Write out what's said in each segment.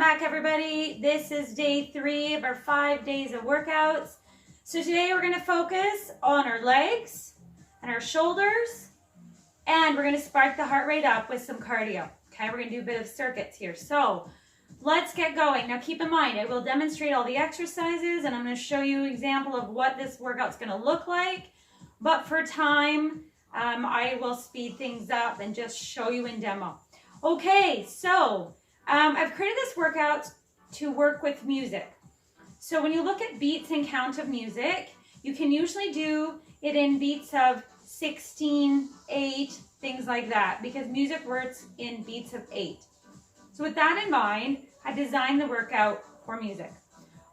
back, everybody. This is day 3 of our 5 days of workouts. So today we're going to focus on our legs and our shoulders, and we're going to spark the heart rate up with some cardio. Okay, we're going to do a bit of circuits here. So let's get going. Now keep in mind, I will demonstrate all the exercises and I'm going to show you an example of what this workout's going to look like. But for time, I will speed things up and just show you in demo. Okay, so I've created this workout to work with music. So when you look at beats and count of music, you can usually do it in beats of 16, 8, things like that, because music works in beats of 8. So with that in mind, I designed the workout for music.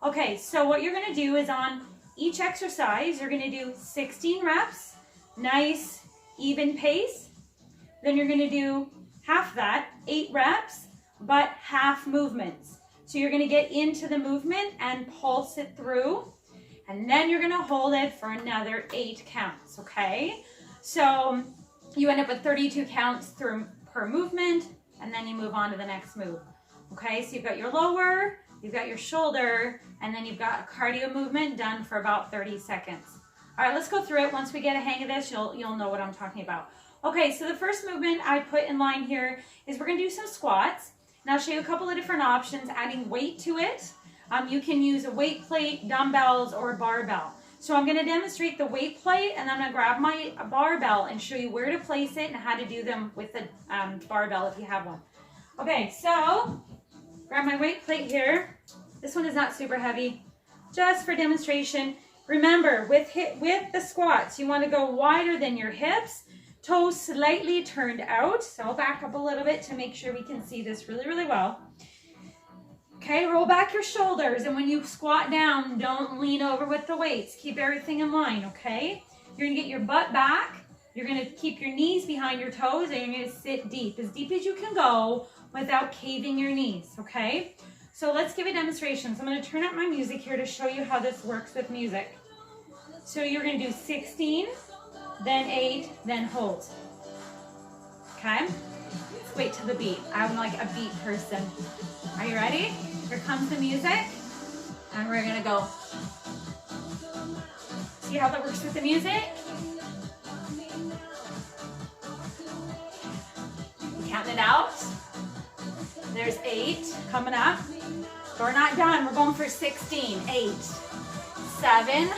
Okay, so what you're going to do is on each exercise, you're going to do 16 reps, nice, even pace. Then you're going to do half that, 8 reps, but half movements. So you're going to get into the movement and pulse it through, and then you're going to hold it for another 8 counts, okay? So you end up with 32 counts per movement, and then you move on to the next move, okay? So you've got your lower, you've got your shoulder, and then you've got a cardio movement done for about 30 seconds. All right, let's go through it. Once we get a hang of this, you'll know what I'm talking about. Okay, so the first movement I put in line here is we're going to do some squats. And I'll show you a couple of different options, adding weight to it. You can use a weight plate, dumbbells, or a barbell. So I'm going to demonstrate the weight plate, and then I'm going to grab my barbell and show you where to place it and how to do them with the barbell if you have one. Okay, so grab my weight plate here. This one is not super heavy, just for demonstration. Remember, with the squats, you want to go wider than your hips. Toes slightly turned out, so I'll back up a little bit to make sure we can see this really, really well. Okay, roll back your shoulders, and when you squat down, don't lean over with the weights. Keep everything in line, okay? You're gonna get your butt back, you're gonna keep your knees behind your toes, and you're gonna sit deep as you can go without caving your knees, okay? So let's give a demonstration. So I'm gonna turn up my music here to show you how this works with music. So you're gonna do 16, then 8, then hold. Okay? Let's wait till the beat. I'm like a beat person. Are you ready? Here comes the music, and we're gonna go. See how that works with the music? Counting it out. There's 8 coming up. We're not done. We're going for 16. 8, 7.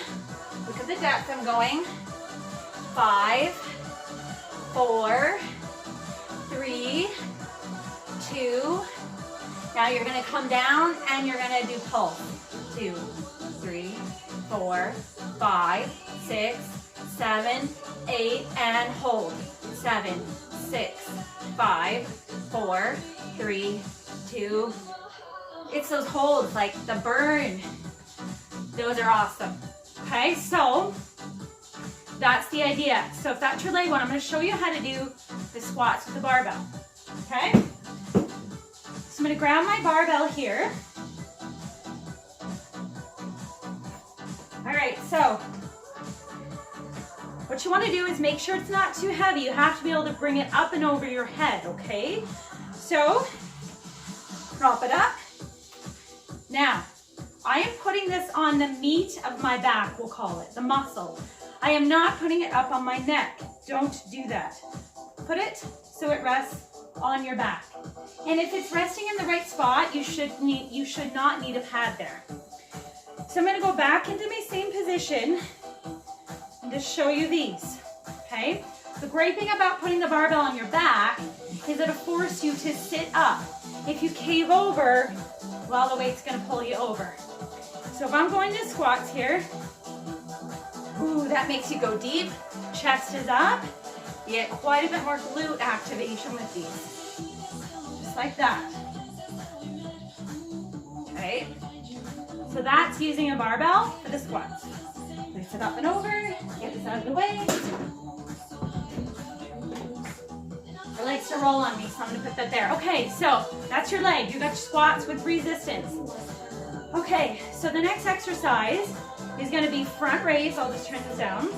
Look at the depth I'm going. 5, 4, 3, 2. Now you're going to come down and you're going to do pulse. 2, 3, 4, 5, 6, 7, 8, and hold. 7, 6, 5, 4, 3, 2. It's those holds, like the burn. Those are awesome. Okay, so that's the idea. So if that's your leg one, I'm going to show you how to do the squats with the barbell. Okay? So I'm going to grab my barbell here. All right, so what you want to do is make sure it's not too heavy. You have to be able to bring it up and over your head, okay? So prop it up. Now, I am putting this on the meat of my back, we'll call it, the muscle. I am not putting it up on my neck. Don't do that. Put it so it rests on your back. And if it's resting in the right spot, you should not need a pad there. So I'm going to go back into my same position and just show you these. Okay? The great thing about putting the barbell on your back is it'll force you to sit up. If you cave over, well, the weight's going to pull you over. So if I'm going to squats here, ooh, that makes you go deep. Chest is up. You get quite a bit more glute activation with these. Just like that. Okay. So that's using a barbell for the squats. Place it up and over. Get this out of the way. It likes to roll on me, so I'm going to put that there. Okay, so that's your leg. You got your squats with resistance. Okay, so the next exercise is going to be front raise. I'll just turn this down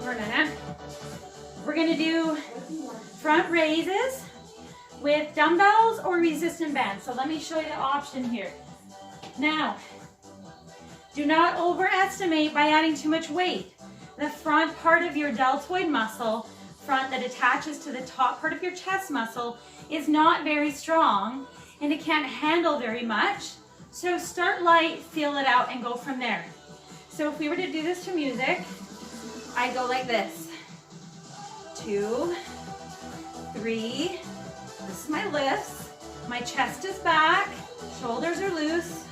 for a minute. We're going to do front raises with dumbbells or resistant bands. So let me show you the option here. Now, do not overestimate by adding too much weight. The front part of your deltoid muscle, front that attaches to the top part of your chest muscle, is not very strong and it can't handle very much. So start light, feel it out, and go from there. So if we were to do this to music, I go like this. 2, 3. This is my lifts. My chest is back. Shoulders are loose.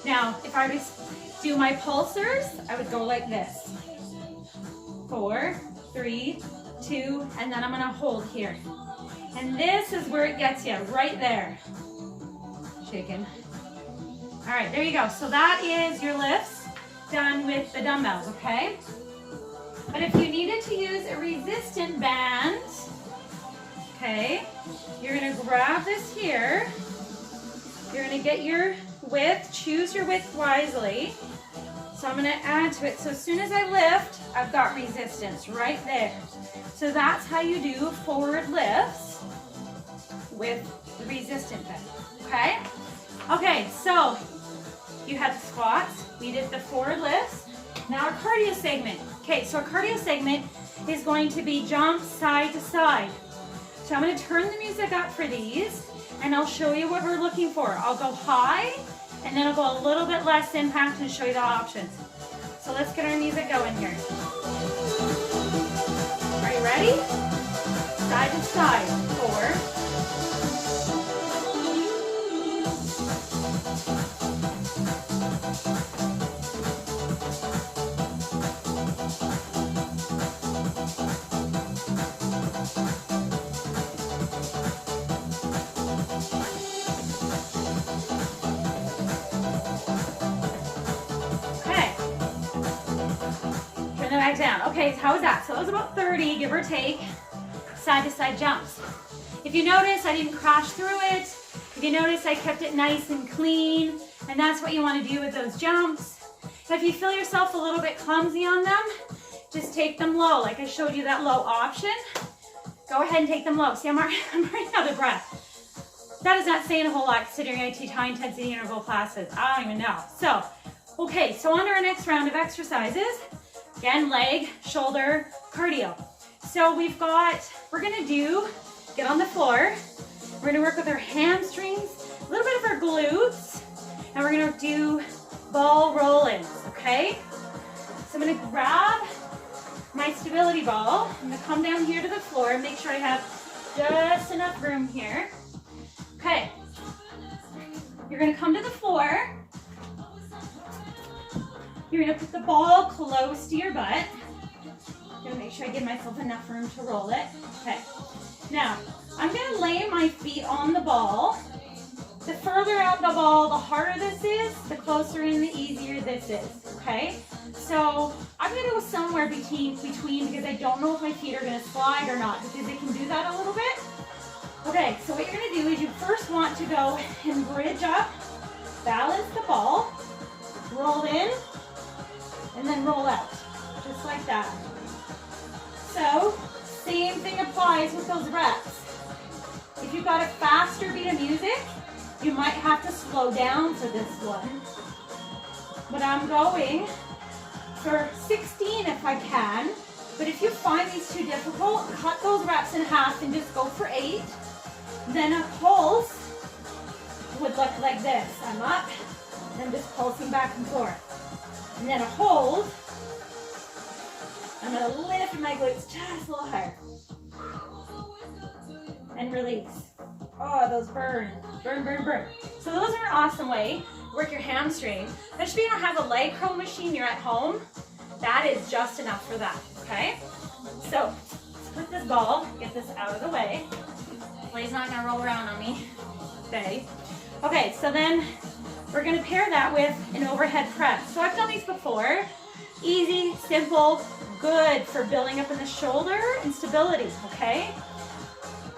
Now, if I was to do my pulsers, I would go like this. 4, 3, 2, and then I'm gonna hold here. And this is where it gets you, right there. Shaking. All right, there you go. So that is your lifts done with the dumbbells, okay? But if you needed to use a resistant band, okay, you're gonna grab this here. You're gonna get your width, choose your width wisely. So I'm gonna add to it. So as soon as I lift, I've got resistance right there. So that's how you do forward lifts with the resistant band, okay? Okay, so you had the squats, we did the forward lifts. Now our cardio segment. Okay, so our cardio segment is going to be jump side to side. So I'm gonna turn the music up for these and I'll show you what we're looking for. I'll go high and then I'll go a little bit less impact and show you the options. So let's get our music going here. Are you ready? Side to side, 4. Down. Okay, so how was that? So that was about 30, give or take, side to side jumps. If you notice, I didn't crash through it. If you notice, I kept it nice and clean, and that's what you want to do with those jumps. If you feel yourself a little bit clumsy on them, just take them low. Like I showed you that low option. Go ahead and take them low. See, I'm running out of breath. That is not saying a whole lot considering I teach high intensity interval classes. I don't even know. So, okay, so on to our next round of exercises. Again, leg, shoulder, cardio. So we're gonna get on the floor. We're gonna work with our hamstrings, a little bit of our glutes, and we're gonna do ball roll-ins, okay? So I'm gonna grab my stability ball. I'm gonna come down here to the floor and make sure I have just enough room here. Okay, you're gonna come to the floor. You're gonna put the ball close to your butt. I'm gonna make sure I give myself enough room to roll it. Okay. Now, I'm gonna lay my feet on the ball. The further out the ball, the harder this is, the closer in, the easier this is, okay? So, I'm gonna go somewhere between because I don't know if my feet are gonna slide or not, because they can do that a little bit. Okay, so what you're gonna do is you first want to go and bridge up, balance the ball, roll in, and then roll out, just like that. So, same thing applies with those reps. If you've got a faster beat of music, you might have to slow down for this one. But I'm going for 16 if I can. But if you find these too difficult, cut those reps in half and just go for 8. Then a pulse would look like this. I'm up, and I'm just pulsing back and forth. And then a hold. I'm gonna lift my glutes just a little higher. And release. Oh, those burn. Burn, burn, burn. So those are an awesome way to work your hamstring. Especially if you don't have a leg curl machine, you're at home, that is just enough for that, okay? So, let's put this ball, get this out of the way. Lay's not gonna roll around on me today. Okay, so then we're gonna pair that with an overhead press. So I've done these before. Easy, simple, good for building up in the shoulder and stability, okay?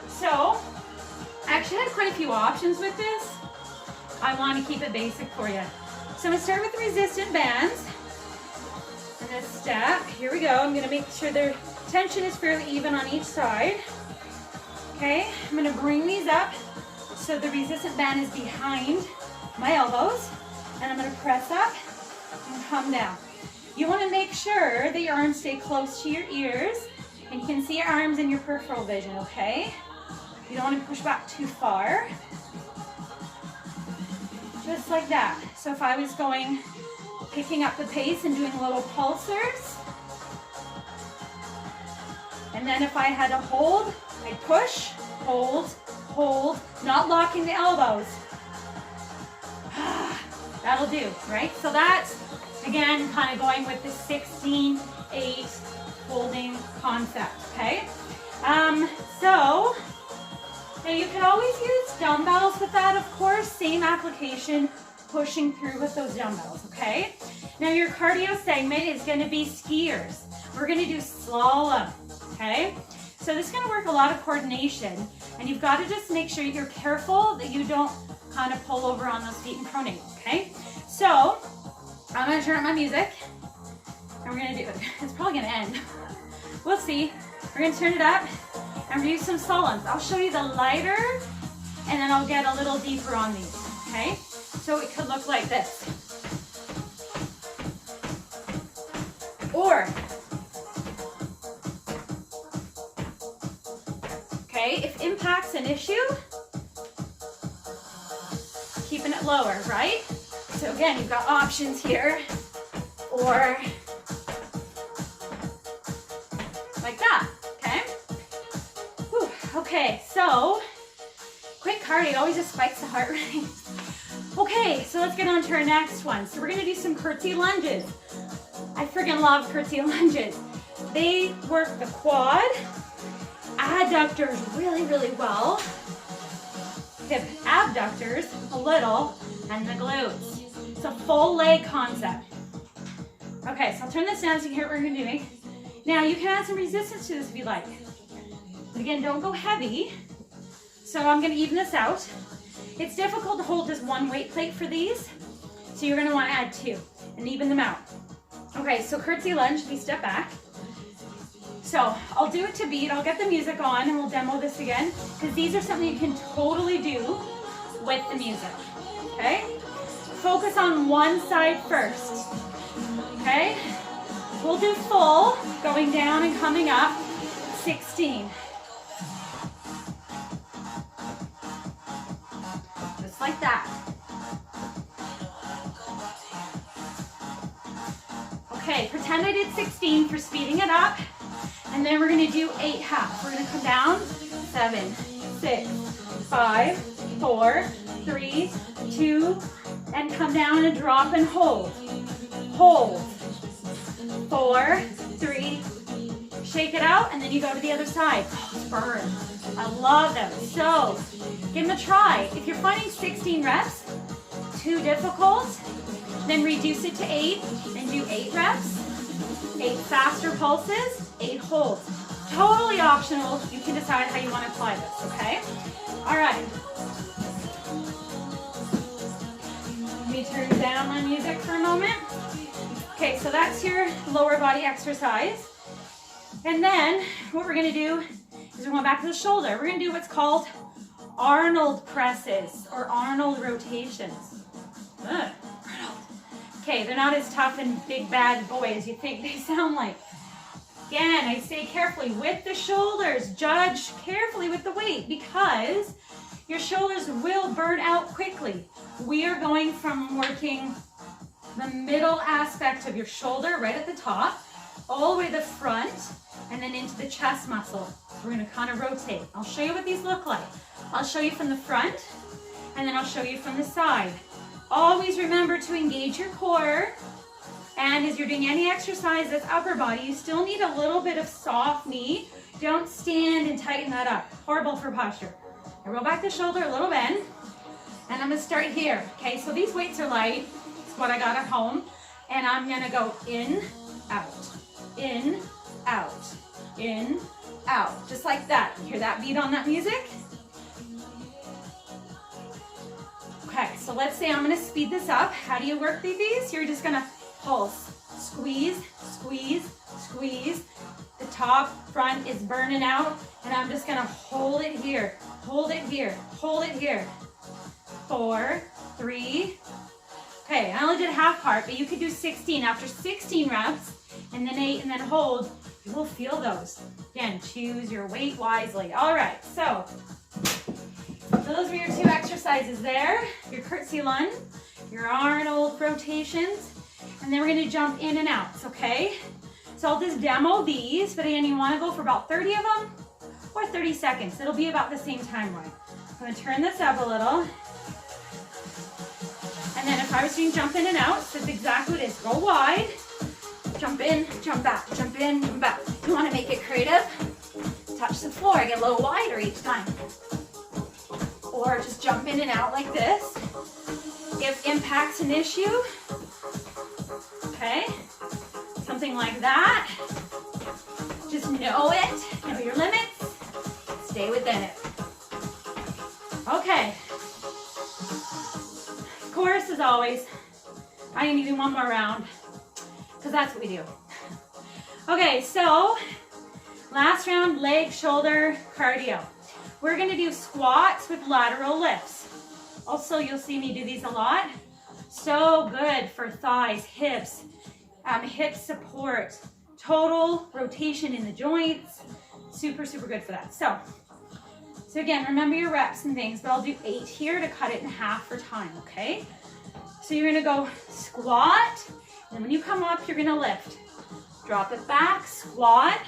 So, I actually had quite a few options with this. I want to keep it basic for you. So I'm gonna start with the resistant bands. And this step. Here we go. I'm gonna make sure their tension is fairly even on each side. Okay, I'm gonna bring these up so the resistant band is behind my elbows, and I'm gonna press up and come down. You wanna make sure that your arms stay close to your ears, and you can see your arms in your peripheral vision, okay? You don't wanna push back too far. Just like that. So if I was picking up the pace and doing little pulsers, and then if I had to hold, I'd push, hold, hold, not locking the elbows. That'll do, right? So that's, again, kind of going with the 16-8 holding concept, okay? So, now you can always use dumbbells with that, of course, same application, pushing through with those dumbbells, okay? Now your cardio segment is gonna be skiers. We're gonna do slalom, okay? So this is gonna work a lot of coordination, and you've gotta just make sure you're careful that you don't kind of pull over on those feet and pronate, okay? So, I'm gonna turn up my music, and we're gonna do it. It's probably gonna end. We'll see. We're gonna turn it up, and we're gonna do some slaloms. I'll show you the lighter, and then I'll get a little deeper on these, okay? So it could look like this. Or, okay, if impact's an issue, keeping it lower, right? So again, you've got options here, or like that, okay? Whew. Okay, so quick cardio always just spikes the heart rate. Okay, so let's get on to our next one. So we're gonna do some curtsy lunges. I freaking love curtsy lunges. They work the quad, adductors really, really well, hip abductors a little, and the glutes. It's a full leg concept. Okay, so I'll turn this down so you can hear what we're doing. Now you can add some resistance to this if you like. But again, don't go heavy. So I'm gonna even this out. It's difficult to hold just one weight plate for these, so you're gonna wanna add two and even them out. Okay, so curtsy lunge, we step back. So I'll do it to beat, I'll get the music on and we'll demo this again, because these are something you can totally do with the music, okay? Focus on one side first, okay? We'll do full, going down and coming up, 16. Just like that. Okay, pretend I did 16 for speeding it up, and then we're gonna do 8 half. We're gonna come down, 7, 6, 5, 4, 3, 2, and come down and drop and hold. Hold. 4, 3, shake it out, and then you go to the other side. Oh, burn. I love them. So, give them a try. If you're finding 16 reps too difficult, then reduce it to 8 and do 8 reps, 8 faster pulses, 8 holds. Totally optional. You can decide how you want to apply this, okay? All right. Let me turn down my music for a moment. Okay, so that's your lower body exercise. And then what we're gonna do is we're going back to the shoulder. We're gonna do what's called Arnold presses or Arnold rotations. Arnold. Okay, they're not as tough and big bad boy as you think they sound like. Again, I say carefully with the shoulders, judge carefully with the weight because your shoulders will burn out quickly. We are going from working the middle aspect of your shoulder right at the top, all the way to the front, and then into the chest muscle. We're gonna kind of rotate. I'll show you what these look like. I'll show you from the front, and then I'll show you from the side. Always remember to engage your core, and as you're doing any exercise that's upper body, you still need a little bit of soft knee. Don't stand and tighten that up. Horrible for posture. I roll back the shoulder, a little bend, and I'm gonna start here. Okay, so these weights are light. It's what I got at home, and I'm gonna go in, out, in, out, in, out, just like that. You hear that beat on that music? Okay, so let's say I'm gonna speed this up. How do you work these? You're just gonna pulse Squeeze, squeeze, squeeze. The top front is burning out, and I'm just gonna hold it here, hold it here, hold it here. 4, 3. Okay, I only did half part, but you could do 16. After 16 reps, and then 8, and then hold, you will feel those. Again, choose your weight wisely. All right, so those were your 2 exercises there. Your curtsy lunge, your Arnold rotations, and then we're gonna jump in and out, okay? So I'll just demo these, but again, you wanna go for about 30 of them or 30 seconds. It'll be about the same time, right? I'm gonna turn this up a little. And then if I was doing jump in and out, that's exactly what it is. Go wide, jump in, jump back, jump in, jump back. You wanna make it creative? Touch the floor, get a little wider each time. Or just jump in and out like this. If impact's an issue, okay, something like that. Just know it, know your limits, stay within it. Okay. Of course, as always, I am doing one more round because that's what we do. Okay, so last round, leg, shoulder, cardio. We're gonna do squats with lateral lifts. Also, you'll see me do these a lot. So good for thighs, hips, hip support, total rotation in the joints. Super, super good for that. So again, remember your reps and things, but I'll do 8 here to cut it in half for time, okay? So you're gonna go squat, and when you come up, you're gonna lift. Drop it back, squat,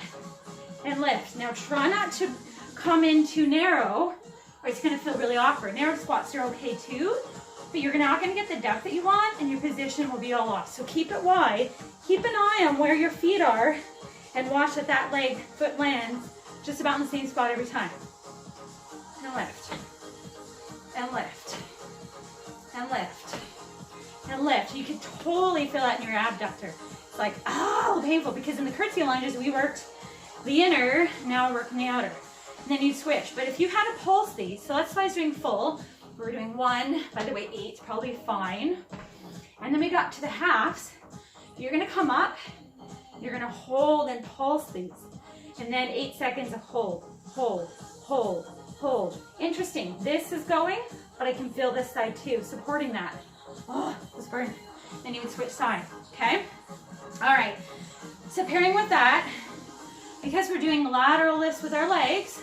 and lift. Now try not to come in too narrow, or it's gonna feel really awkward. Narrow squats are okay too, but you're not gonna get the depth that you want, and your position will be all off. So keep it wide, keep an eye on where your feet are, and watch that that leg, foot lands just about in the same spot every time. And lift, and lift, and lift, and lift. You can totally feel that in your abductor. It's like, oh, painful, because in the curtsy lunges, we worked the inner, now we're working the outer. And then you switch. But if you had to pulse these, so let's say I was doing full, we're doing 1, by the way, 8's probably fine. And then we got to the halves. You're gonna come up, you're gonna hold and pulse these. And then 8 seconds of hold, hold, hold, hold. Interesting, this is going, but I can feel this side too, supporting that. Oh, it's burning. Then you would switch side, okay? All right, so pairing with that, because we're doing lateral lifts with our legs,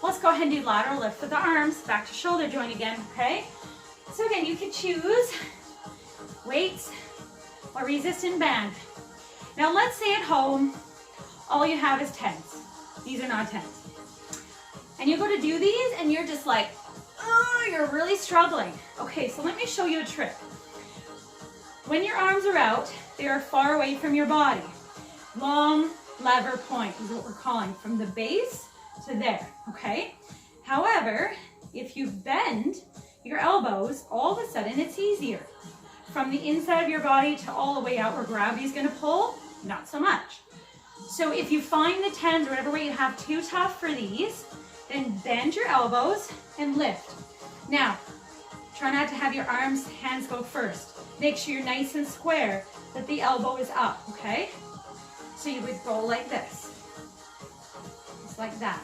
let's go ahead and do lateral lift with the arms, back to shoulder joint again, okay? So again, you can choose weights or resistant band. Now let's say at home, all you have is 10s. These are not 10s. And you go to do these and you're just like, oh, you're really struggling. Okay, so let me show you a trick. When your arms are out, they are far away from your body. Long lever point is what we're calling, from the base to there, okay? However, if you bend your elbows, all of a sudden it's easier. From the inside of your body to all the way out where gravity is gonna pull, not so much. So if you find the 10s or whatever weight you have too tough for these, then bend your elbows and lift. Now, try not to have your arms, hands go first. Make sure you're nice and square, that the elbow is up, okay? So you would go like this, just like that.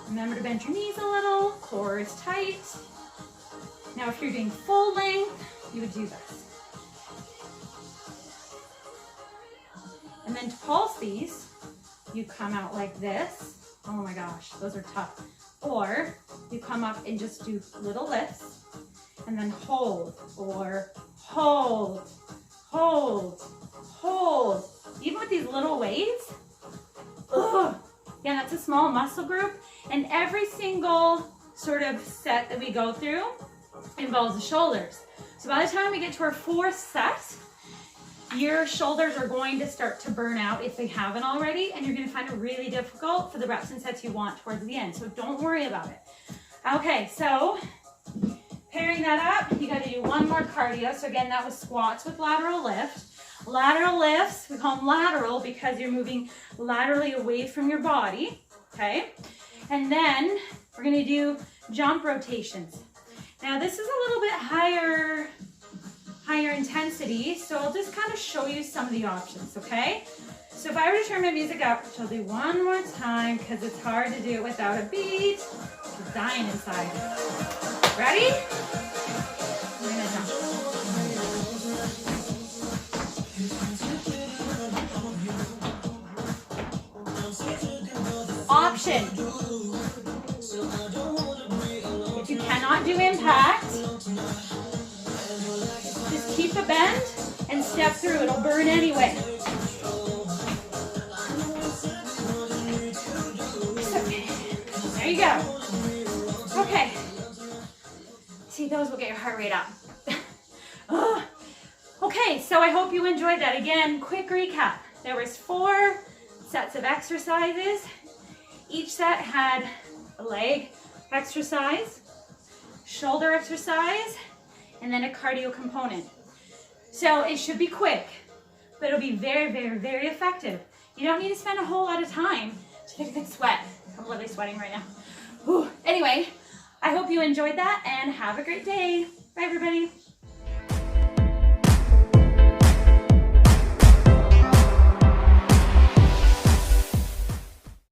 Remember to bend your knees a little, core is tight. Now if you're doing full length, you would do this. And then to pulse these, you come out like this. Oh my gosh, those are tough. Or you come up and just do little lifts, and then hold, or hold, hold, hold. Even with these little weights, ugh. Yeah, that's a small muscle group, and every single sort of set that we go through involves the shoulders. So by the time we get to our 4th set, your shoulders are going to start to burn out if they haven't already, and you're going to find it really difficult for the reps and sets you want towards the end. So don't worry about it. Okay, so pairing that up, you got to do one more cardio. So again, that was squats with lateral lift. Lateral lifts, we call them lateral because you're moving laterally away from your body, okay? And then we're going to do jump rotations. Now this is a little bit higher higher intensity. So I'll just kind of show you some of the options, okay? So if I were to turn my music up, which I'll do one more time because it's hard to do it without a beat. I'm dying inside. Ready? We're gonna jump. Option. If you cannot do impact, just keep the bend and step through. It'll burn anyway. There you go. Okay. See, those will get your heart rate up. Okay, so I hope you enjoyed that. Again, quick recap. There was 4 sets of exercises. Each set had a leg exercise, shoulder exercise, and then a cardio component. So it should be quick, but it'll be very, very, very effective. You don't need to spend a whole lot of time to get a good sweat. I'm literally sweating right now. Whew. Anyway, I hope you enjoyed that and have a great day. Bye, everybody.